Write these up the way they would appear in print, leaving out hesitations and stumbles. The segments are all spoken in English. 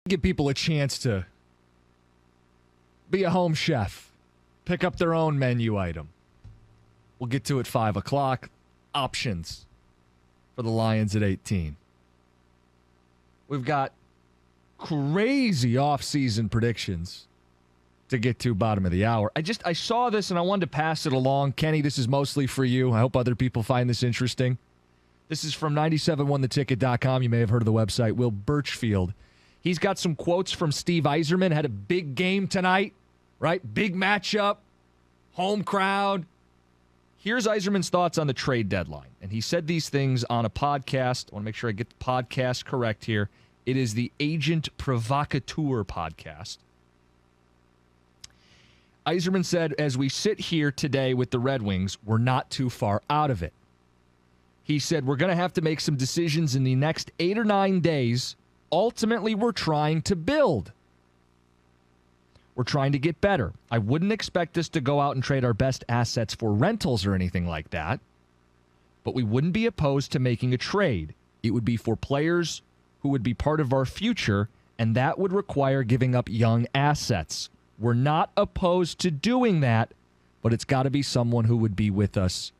give people a chance to be a home chef, pick up their own menu item. We'll get to it 5 o'clock. Options for the Lions at 18. We've got crazy offseason predictions to get to bottom of the hour. I saw this and I wanted to pass it along. Kenny, this is mostly for you. I hope other people find this interesting. This is from 971theticket.com. You may have heard of the website. Will Birchfield. He's got some quotes from Steve Yzerman. Had a big game tonight, right? Big matchup, home crowd. Here's Yzerman's thoughts on the trade deadline. And he said these things on a podcast. I want to make sure I get the podcast correct here. It is the Agent Provocateur podcast. Yzerman said, as we sit here today with the Red Wings, we're not too far out of it. He said, we're going to have to make some decisions in the next 8 or 9 days. Ultimately, we're trying to build. We're trying to get better. I wouldn't expect us to go out and trade our best assets for rentals or anything like that, but we wouldn't be opposed to making a trade. It would be for players who would be part of our future, and that would require giving up young assets. We're not opposed to doing that, but it's got to be someone who would be with us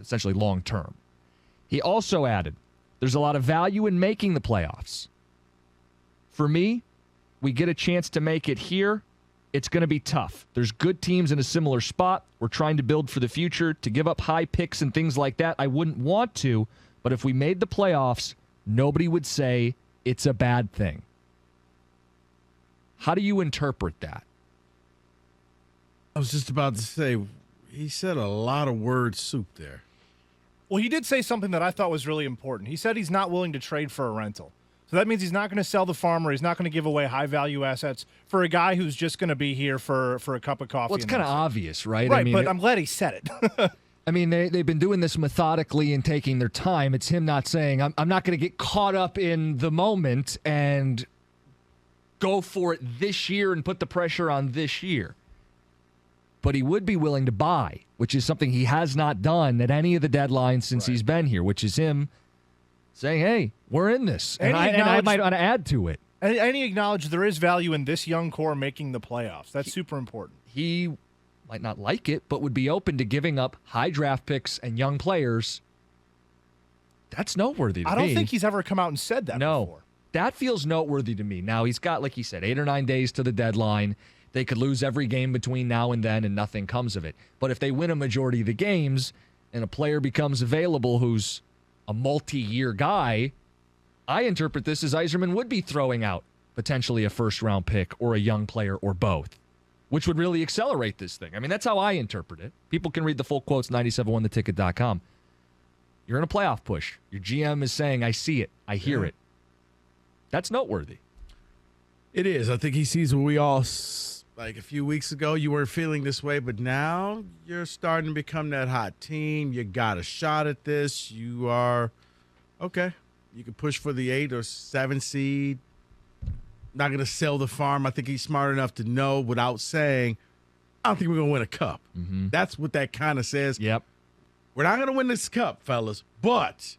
essentially long term. He also added, there's a lot of value in making the playoffs. For me, we get a chance to make it here. It's going to be tough. There's good teams in a similar spot. We're trying to build for the future. To give up high picks and things like that, I wouldn't want to, but if we made the playoffs, nobody would say it's a bad thing. How do you interpret that? I was just about to say, he said a lot of word soup there. Well, he did say something that I thought was really important. He said he's not willing to trade for a rental. So that means he's not going to sell the farm, or he's not going to give away high-value assets for a guy who's just going to be here for a cup of coffee. Well, it's kind of obvious, right? Right, but I'm glad he said it. I mean, they've been doing this methodically and taking their time. It's him not saying, I'm not going to get caught up in the moment and go for it this year and put the pressure on this year. But he would be willing to buy, which is something he has not done at any of the deadlines since he's been here, which is him saying, hey, we're in this, and I might want to add to it. And he acknowledged there is value in this young core making the playoffs. That's super important. He might not like it, but would be open to giving up high draft picks and young players. That's noteworthy to me. I don't think he's ever come out and said that before. That feels noteworthy to me. Now, he's got, like he said, 8 or 9 days to the deadline. They could lose every game between now and then, and nothing comes of it. But if they win a majority of the games and a player becomes available who's a multi-year guy, I interpret this as Yzerman would be throwing out potentially a first-round pick or a young player or both, which would really accelerate this thing. I mean, that's how I interpret it. People can read the full quotes, 971theticket.com. You're in a playoff push. Your GM is saying, I see it. I hear it. That's noteworthy. It is. I think he sees what we all, like a few weeks ago, you weren't feeling this way, but now you're starting to become that hot team. You got a shot at this. You are, okay, you can push for the 8 or 7 seed. Not going to sell the farm. I think he's smart enough to know without saying, I don't think we're going to win a cup. Mm-hmm. That's what that kind of says. Yep. We're not going to win this cup, fellas, but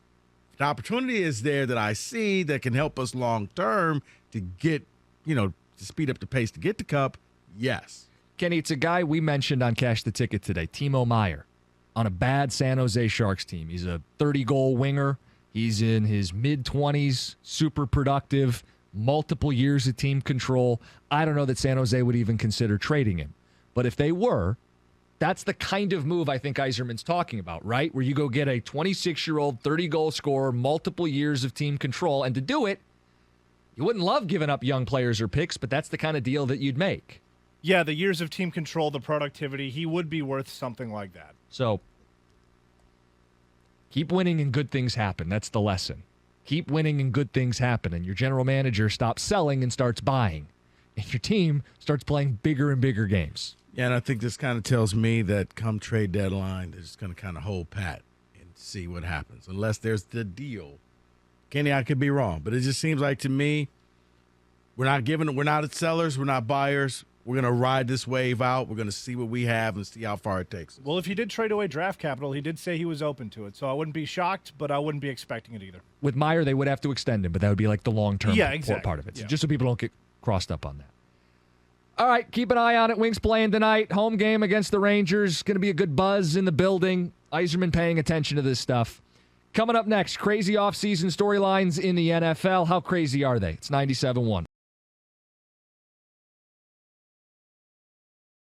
the opportunity is there that I see that can help us long term to get, to speed up the pace to get the cup. Yes. Kenny, it's a guy we mentioned on Cash the Ticket today, Timo Meier, on a bad San Jose Sharks team. He's a 30-goal winger. He's in his mid-20s, super productive, multiple years of team control. I don't know that San Jose would even consider trading him. But if they were, that's the kind of move I think Yzerman's talking about, right? Where you go get a 26-year-old, 30-goal scorer, multiple years of team control, and to do it, you wouldn't love giving up young players or picks, but that's the kind of deal that you'd make. Yeah, the years of team control, the productivity, he would be worth something like that. So, keep winning and good things happen. That's the lesson. Keep winning and good things happen, and your general manager stops selling and starts buying, and your team starts playing bigger and bigger games. Yeah, and I think this kind of tells me that come trade deadline, they're just going to kind of hold pat and see what happens, unless there's the deal. Kenny, I could be wrong, but it just seems like to me, we're not sellers, we're not buyers. We're going to ride this wave out. We're going to see what we have and see how far it takes us. Well, if he did trade away draft capital, he did say he was open to it. So I wouldn't be shocked, but I wouldn't be expecting it either. With Meyer, they would have to extend him, but that would be like the long-term part of it. So just so people don't get crossed up on that. All right, keep an eye on it. Wings playing tonight. Home game against the Rangers. Going to be a good buzz in the building. Yzerman paying attention to this stuff. Coming up next, crazy offseason storylines in the NFL. How crazy are they? It's 97.1.